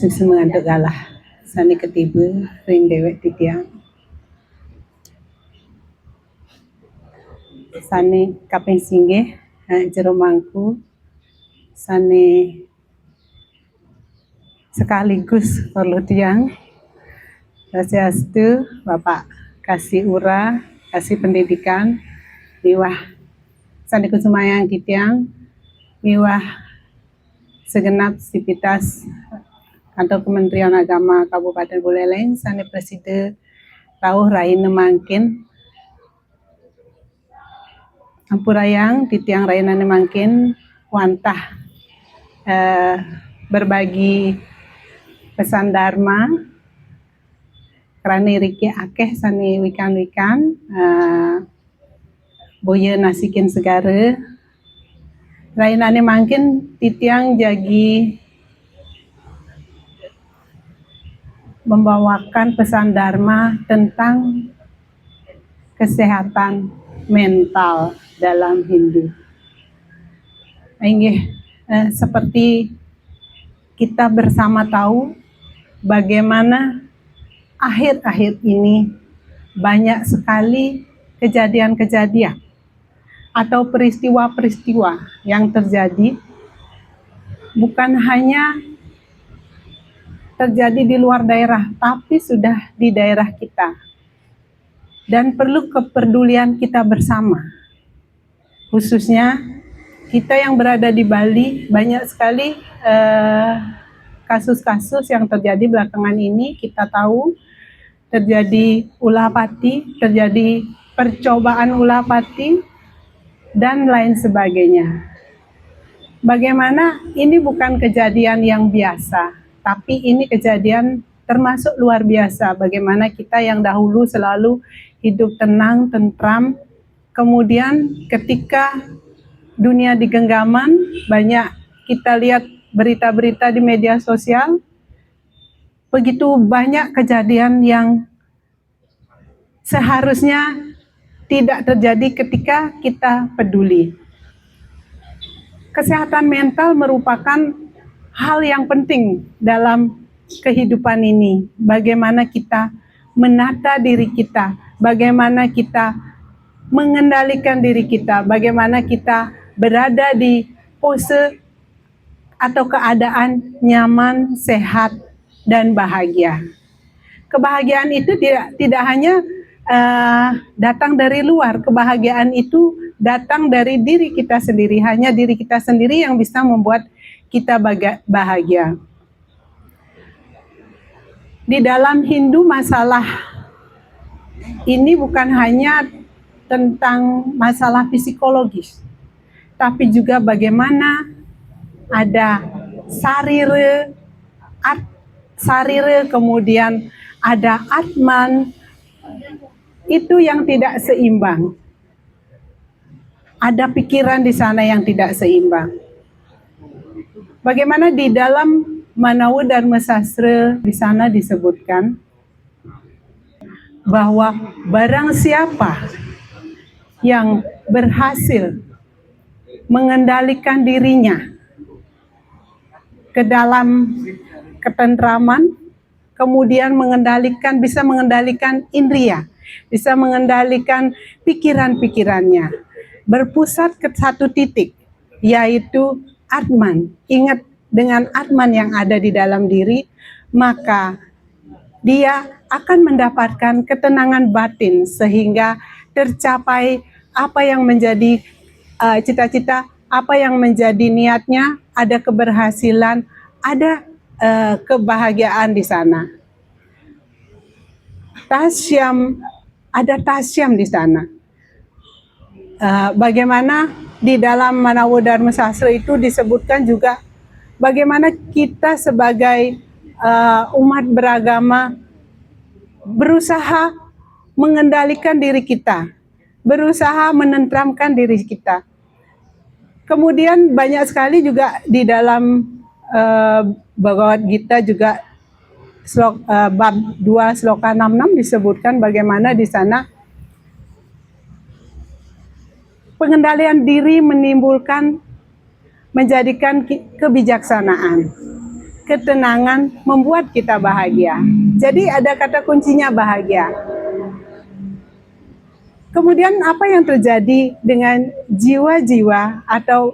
semangat galah sani ketiba ring dewek titiang sani kaping singgih jero mangku sani sekaligus perlu tiang Swastiastu Bapak kasih ura kasih pendidikan miwah sani kusumayang kitiang miwah segenap sivitas Kantor Kementerian Agama Kabupaten Buleleng sani preside tauh raina mangkin ampurayang titiang raina mangkin wantah berbagi pesan dharma kerana riki akeh sani wikan-wikan boya nasikin segara raina mangkin titiang jagi membawakan pesan dharma tentang kesehatan mental dalam Hindu. Inggih, seperti kita bersama tahu bagaimana akhir-akhir ini banyak sekali kejadian-kejadian atau peristiwa-peristiwa yang terjadi bukan hanya terjadi di luar daerah, tapi sudah di daerah kita. Dan perlu kepedulian kita bersama. Khususnya kita yang berada di Bali, banyak sekali kasus-kasus yang terjadi belakangan ini. Kita tahu terjadi ulah pati, terjadi percobaan ulah pati, dan lain sebagainya. Bagaimana ini bukan kejadian yang biasa, tapi ini kejadian termasuk luar biasa. Bagaimana kita yang dahulu selalu hidup tenang, tentram, kemudian ketika dunia di genggaman, banyak kita lihat berita-berita di media sosial, begitu banyak kejadian yang seharusnya tidak terjadi ketika kita peduli. Kesehatan mental merupakan hal yang penting dalam kehidupan ini. Bagaimana kita menata diri kita, bagaimana kita mengendalikan diri kita, bagaimana kita berada di pose atau keadaan nyaman, sehat, dan bahagia. Kebahagiaan itu tidak hanya datang dari luar, kebahagiaan itu datang dari diri kita sendiri. Hanya diri kita sendiri yang bisa membuat kita bahagia. Di dalam Hindu masalah ini bukan hanya tentang masalah psikologis, tapi juga bagaimana ada sarira, kemudian ada atman, itu yang tidak seimbang. Ada pikiran di sana yang tidak seimbang. Bagaimana di dalam Manawa Dharma Sastra di sana disebutkan bahwa barang siapa yang berhasil mengendalikan dirinya ke dalam ketentraman, kemudian bisa mengendalikan indria, bisa mengendalikan pikiran-pikirannya, berpusat ke satu titik, yaitu Atman. Ingat dengan Atman yang ada di dalam diri, maka dia akan mendapatkan ketenangan batin sehingga tercapai apa yang menjadi cita-cita, apa yang menjadi niatnya, ada keberhasilan, ada kebahagiaan di sana. Ada tasyam di sana. Bagaimana di dalam Manawa Dharma Sastra itu disebutkan juga bagaimana kita sebagai umat beragama berusaha mengendalikan diri kita, berusaha menentramkan diri kita. Kemudian banyak sekali juga di dalam Bhagavad Gita juga bab 2 sloka 66 disebutkan bagaimana di sana pengendalian diri menjadikan kebijaksanaan. ketenangan membuat kita bahagia. Jadi ada kata kuncinya bahagia. Kemudian apa yang terjadi dengan jiwa-jiwa atau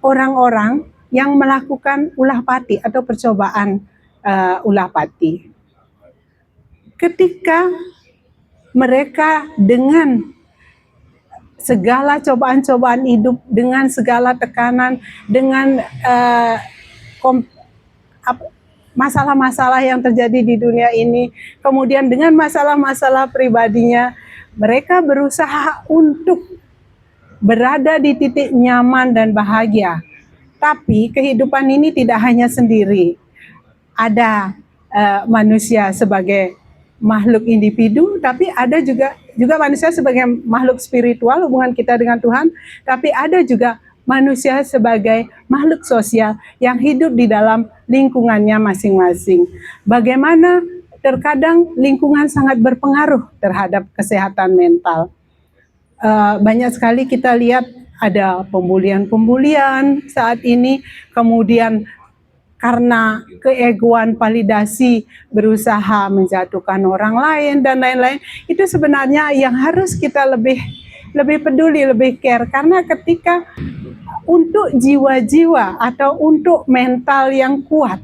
orang-orang yang melakukan ulah pati atau percobaan ulah pati? Ketika mereka dengan segala cobaan-cobaan hidup, dengan segala tekanan, dengan masalah-masalah yang terjadi di dunia ini, kemudian dengan masalah-masalah pribadinya, mereka berusaha untuk berada di titik nyaman dan bahagia. Tapi kehidupan ini tidak hanya sendiri. Ada manusia sebagai makhluk individu, tapi ada juga manusia sebagai makhluk spiritual, hubungan kita dengan Tuhan, tapi ada juga manusia sebagai makhluk sosial yang hidup di dalam lingkungannya masing-masing. Bagaimana terkadang lingkungan sangat berpengaruh terhadap kesehatan mental. Banyak sekali kita lihat ada pembulian saat ini, kemudian karena keegoan validasi berusaha menjatuhkan orang lain dan lain-lain. Itu sebenarnya yang harus kita lebih peduli, lebih care, karena ketika untuk jiwa-jiwa atau untuk mental yang kuat,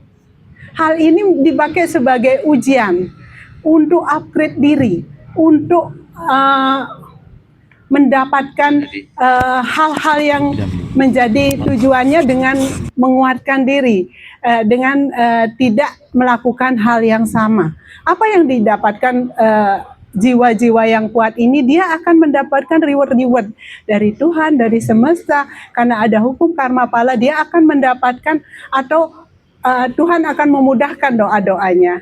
hal ini dipakai sebagai ujian untuk upgrade diri, untuk mendapatkan hal-hal yang menjadi tujuannya dengan menguatkan diri, dengan tidak melakukan hal yang sama. Apa yang didapatkan jiwa-jiwa yang kuat ini? Dia akan mendapatkan reward dari Tuhan, dari semesta, karena ada hukum karma pala. Dia akan mendapatkan atau Tuhan akan memudahkan doa-doanya.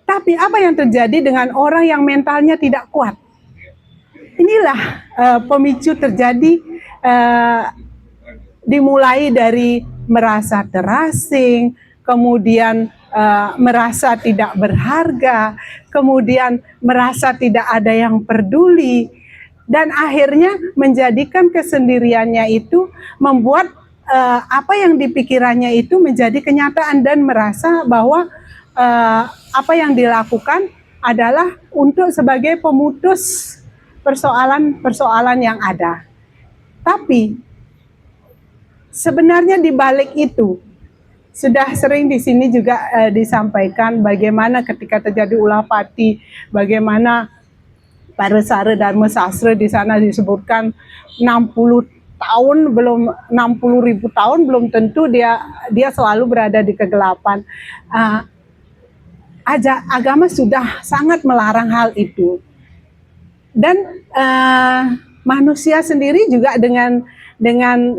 Tapi apa yang terjadi dengan orang yang mentalnya tidak kuat? Inilah pemicu terjadi, dimulai dari merasa terasing, kemudian merasa tidak berharga, kemudian merasa tidak ada yang peduli, dan akhirnya menjadikan kesendiriannya itu membuat apa yang dipikirannya itu menjadi kenyataan, dan merasa bahwa apa yang dilakukan adalah untuk sebagai pemutus persoalan-persoalan yang ada. Tapi sebenarnya di balik itu sudah sering di sini juga disampaikan bagaimana ketika terjadi ulah pati, bagaimana Parasara Dharma Sastra di sana disebutkan 60 tahun belum 60.000 tahun belum tentu dia selalu berada di kegelapan. Agama sudah sangat melarang hal itu. Dan manusia sendiri juga dengan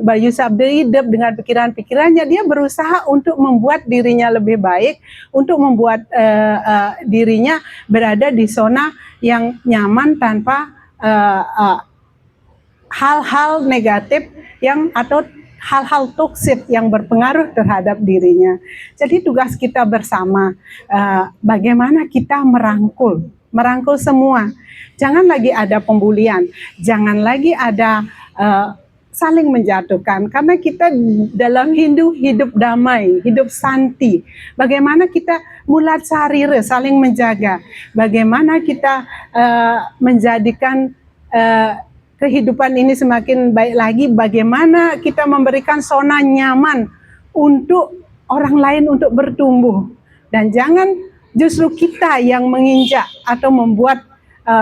Bayu Sabda hidup, dengan pikiran-pikirannya, dia berusaha untuk membuat dirinya lebih baik, untuk membuat dirinya berada di zona yang nyaman tanpa hal-hal negatif yang atau hal-hal toksik yang berpengaruh terhadap dirinya. Jadi tugas kita bersama, bagaimana kita merangkul semua. Jangan lagi ada pembulian, jangan lagi ada saling menjatuhkan, karena kita dalam hidup damai, hidup santi. Bagaimana kita mulat sarira, saling menjaga. Bagaimana kita menjadikan kehidupan ini semakin baik lagi. Bagaimana kita memberikan zona nyaman untuk orang lain untuk bertumbuh. Dan jangan justru kita yang menginjak atau membuat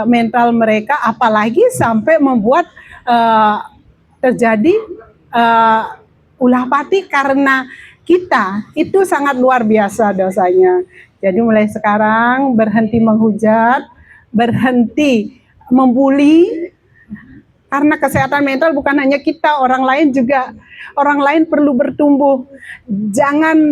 mental mereka, apalagi sampai membuat terjadi ulah pati karena kita. Itu sangat luar biasa dosanya. Jadi mulai sekarang berhenti menghujat, berhenti membuli, karena kesehatan mental bukan hanya kita, orang lain juga. Orang lain perlu bertumbuh. Jangan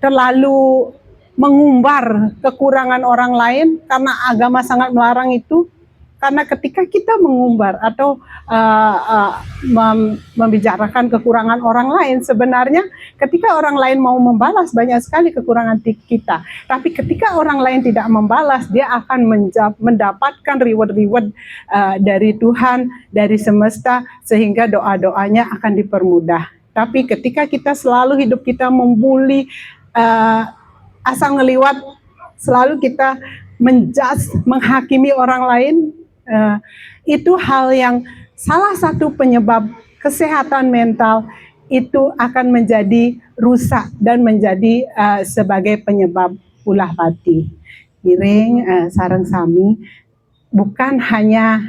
terlalu mengumbar kekurangan orang lain, karena agama sangat melarang itu. Karena ketika kita mengumbar atau membicarakan kekurangan orang lain, sebenarnya ketika orang lain mau membalas banyak sekali kekurangan kita. Tapi ketika orang lain tidak membalas, dia akan mendapatkan reward dari Tuhan, dari semesta, sehingga doa-doanya akan dipermudah. Tapi ketika kita selalu hidup kita membuli, asal ngeliwat, selalu kita menjudge, menghakimi orang lain, itu hal yang salah satu penyebab kesehatan mental itu akan menjadi rusak dan menjadi sebagai penyebab ulah pati. Iring sareng sami bukan hanya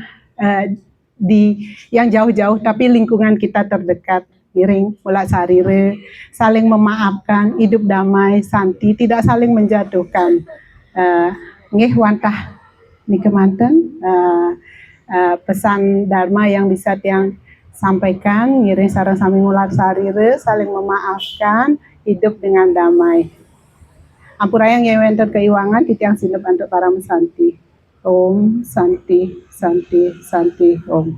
di yang jauh-jauh, tapi lingkungan kita terdekat. Iring mulak sarire, saling memaafkan, hidup damai, santi, tidak saling menjatuhkan. Nggih wantah niki manten pesan dharma yang bisa tiang sampaikan. Ngiring sareng sami mulak sarire, saling memaafkan, hidup dengan damai. Ampuraya ngewenten keiwangan titiang sinep untuk para mesanti. Om Santi Santi Santi Om.